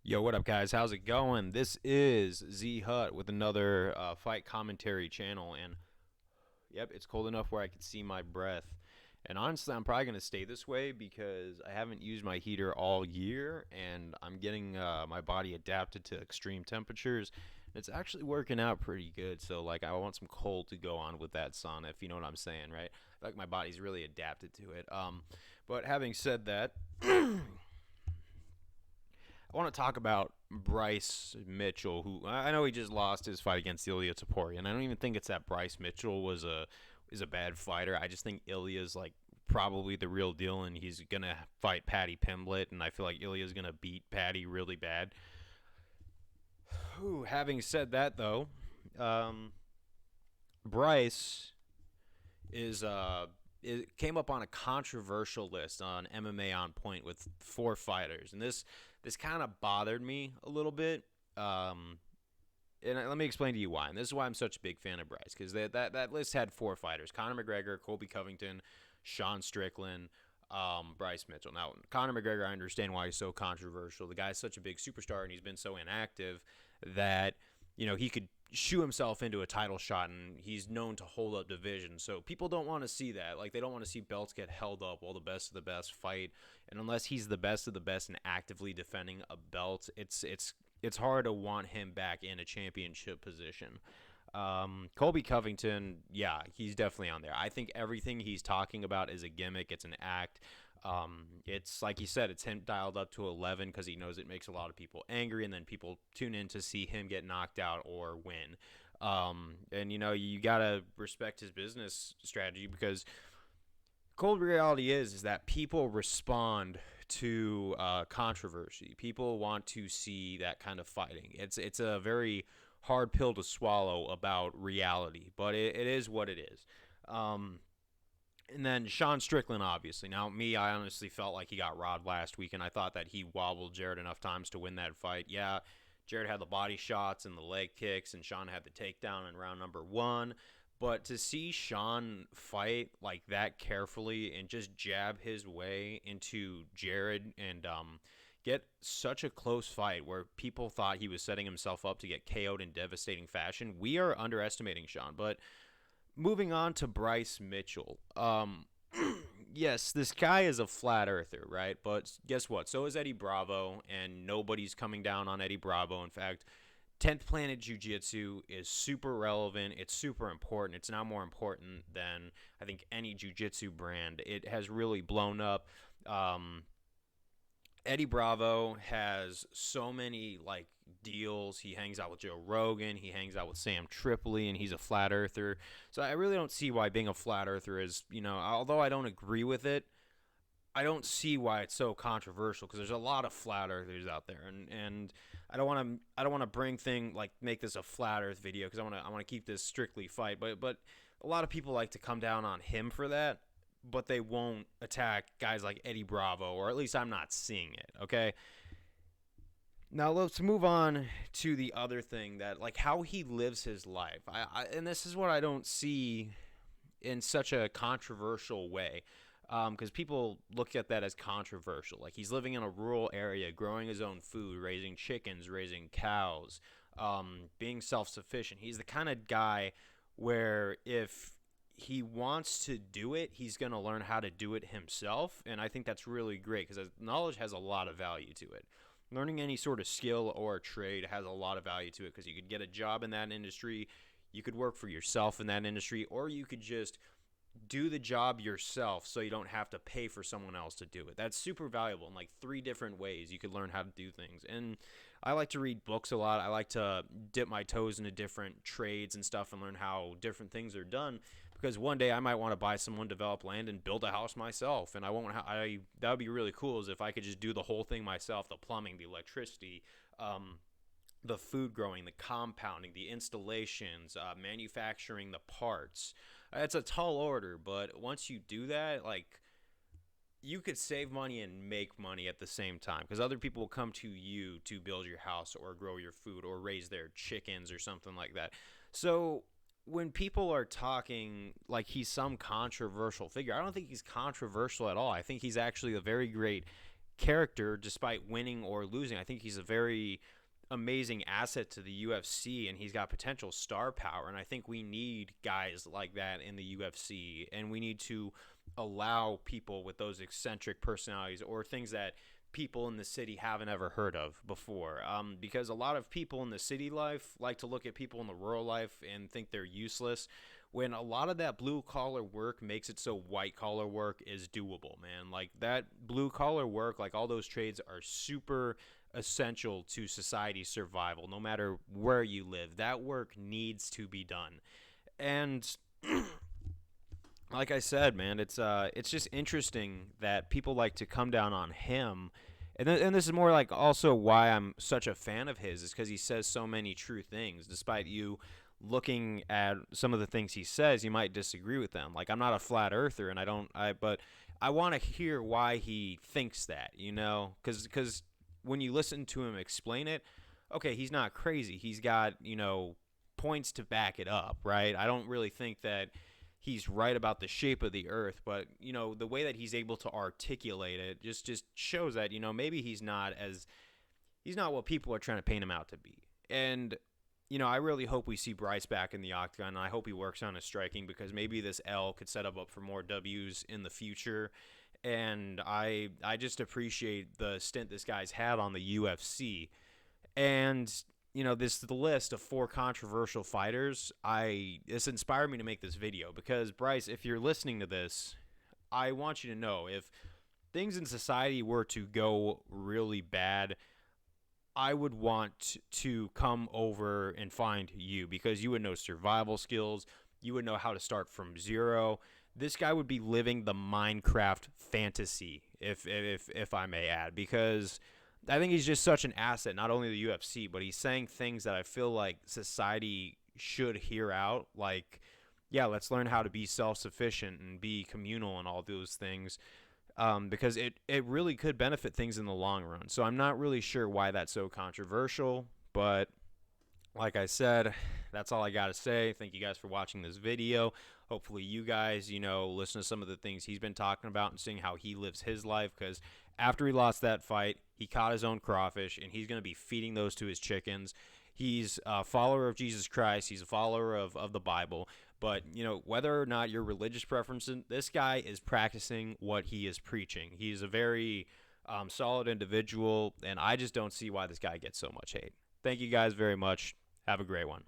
Yo, what up, guys? How's it going? This is Z Hut with another fight commentary channel, and yep, it's cold enough where I can see my breath. And honestly, I'm probably gonna stay this way because I haven't used my heater all year, and I'm getting my body adapted to extreme temperatures. It's actually working out pretty good. So, like, I want some cold to go on with that sauna, if you know what I'm saying, right? I feel like my body's really adapted to it. But having said that. I want to talk about Bryce Mitchell, who I know he just lost his fight against Ilya Taporia, I don't even think it's that Bryce Mitchell is a bad fighter. I just think Ilya's like probably the real deal, and he's gonna fight Paddy Pimblett, and I feel like Ilya's gonna beat Paddy really bad. Having said that, though, um, Bryce is it came up on a controversial list on MMA On Point with four fighters, and this kind of bothered me a little bit. Um, and let me explain to you why. And this is why I'm such a big fan of Bryce, because that list had four fighters: Conor McGregor, Colby Covington, Sean Strickland, Bryce Mitchell. Now, Conor McGregor, I understand why he's so controversial. The guy's such a big superstar, and he's been so inactive that he could shoe himself into a title shot, and he's known to hold up division. So people don't want to see that. Like, they don't want to see belts get held up while the best of the best fight. And unless he's the best of the best and actively defending a belt, it's hard to want him back in a championship position. Colby Covington, yeah, he's definitely on there. I think everything he's talking about is a gimmick. It's an act. It's like you said, it's him dialed up to 11 because he knows it makes a lot of people angry, and then people tune in to see him get knocked out or win. And you gotta respect his business strategy, because cold reality is that people respond to controversy. People want to see that kind of fighting. It's a very hard pill to swallow about reality, but it is what it is. And then Sean Strickland, obviously. Now, I honestly felt like he got robbed last week, and I thought that he wobbled Jared enough times to win that fight. Yeah, Jared had the body shots and the leg kicks, and Sean had the takedown in round number one. But to see Sean fight like that carefully and just jab his way into Jared and get such a close fight where people thought he was setting himself up to get KO'd in devastating fashion, we are underestimating Sean. But moving on to Bryce Mitchell. Yes, this guy is a flat earther, right? But guess what? So is Eddie Bravo, and nobody's coming down on Eddie Bravo. In fact, 10th Planet Jiu-Jitsu is super relevant. It's super important. It's now more important than, I think, any jiu-jitsu brand. It has really blown up. Eddie Bravo has so many deals. He hangs out with Joe Rogan. He hangs out with Sam Tripoli, and he's a flat earther. So I really don't see why being a flat earther is, although I don't agree with it, I don't see why it's so controversial, because there's a lot of flat earthers out there, and I don't want to make this a flat earth video, because I want to keep this strictly fight, but a lot of people like to come down on him for that, but they won't attack guys like Eddie Bravo, or at least I'm not seeing it. Okay. Now let's move on to the other thing, that how he lives his life. And this is what I don't see in such a controversial way, because people look at that as controversial. Like, he's living in a rural area, growing his own food, raising chickens, raising cows, being self-sufficient. He's the kind of guy where if he wants to do it, he's going to learn how to do it himself, and I think that's really great, because knowledge has a lot of value to it. Learning any sort of skill or trade has a lot of value to it, because you could get a job in that industry, you could work for yourself in that industry, or you could just do the job yourself so you don't have to pay for someone else to do it. That's super valuable in three different ways you could learn how to do things. And I like to read books a lot. I like to dip my toes into different trades and stuff and learn how different things are done, because one day I might want to buy some undeveloped land and build a house myself, and that would be really cool, is if I could just do the whole thing myself: the plumbing, the electricity, the food growing, the compounding, the installations, manufacturing the parts. It's a tall order, but once you do that, you could save money and make money at the same time, because other people will come to you to build your house or grow your food or raise their chickens or something like that. So when people are talking like he's some controversial figure, I don't think he's controversial at all. I think he's actually a very great character despite winning or losing. I think he's a very amazing asset to the UFC, and he's got potential star power, and I think we need guys like that in the UFC, and we need to allow people with those eccentric personalities or things that people in the city haven't ever heard of before, because a lot of people in the city life like to look at people in the rural life and think they're useless, when a lot of that blue collar work makes it so white collar work is doable, man. Like that blue collar work, like all those trades are super essential to society's survival no matter where you live. That work needs to be done. And like I said, man, it's just interesting that people like to come down on him. And this is more like also why I'm such a fan of his, is because he says so many true things. Despite you looking at some of the things he says, you might disagree with them. Like, I'm not a flat earther, and but I want to hear why he thinks that, you know? Because when you listen to him explain it, okay, he's not crazy. He's got, points to back it up, right? I don't really think that he's right about the shape of the earth, but the way that he's able to articulate it just shows that maybe he's not what people are trying to paint him out to be. And I really hope we see Bryce back in the octagon, and I hope he works on his striking, because maybe this L could set up for more W's in the future. And I just appreciate the stint this guy's had on the UFC. And the list of 4 controversial fighters, this inspired me to make this video, because Bryce, if you're listening to this, I want you to know, if things in society were to go really bad, I would want to come over and find you, because you would know survival skills, you would know how to start from zero. This guy would be living the Minecraft fantasy, if I may add, because I think he's just such an asset, not only to the UFC, but he's saying things that I feel like society should hear out. Like, yeah, let's learn how to be self-sufficient and be communal and all those things, because it really could benefit things in the long run. So I'm not really sure why that's so controversial, but like I said, that's all I got to say. Thank you guys for watching this video. Hopefully you guys, listen to some of the things he's been talking about and seeing how he lives his life, because after he lost that fight, he caught his own crawfish, and he's going to be feeding those to his chickens. He's a follower of Jesus Christ. He's a follower of the Bible. But, whether or not your religious preference, this guy is practicing what he is preaching. He's a very solid individual, and I just don't see why this guy gets so much hate. Thank you guys very much. Have a great one.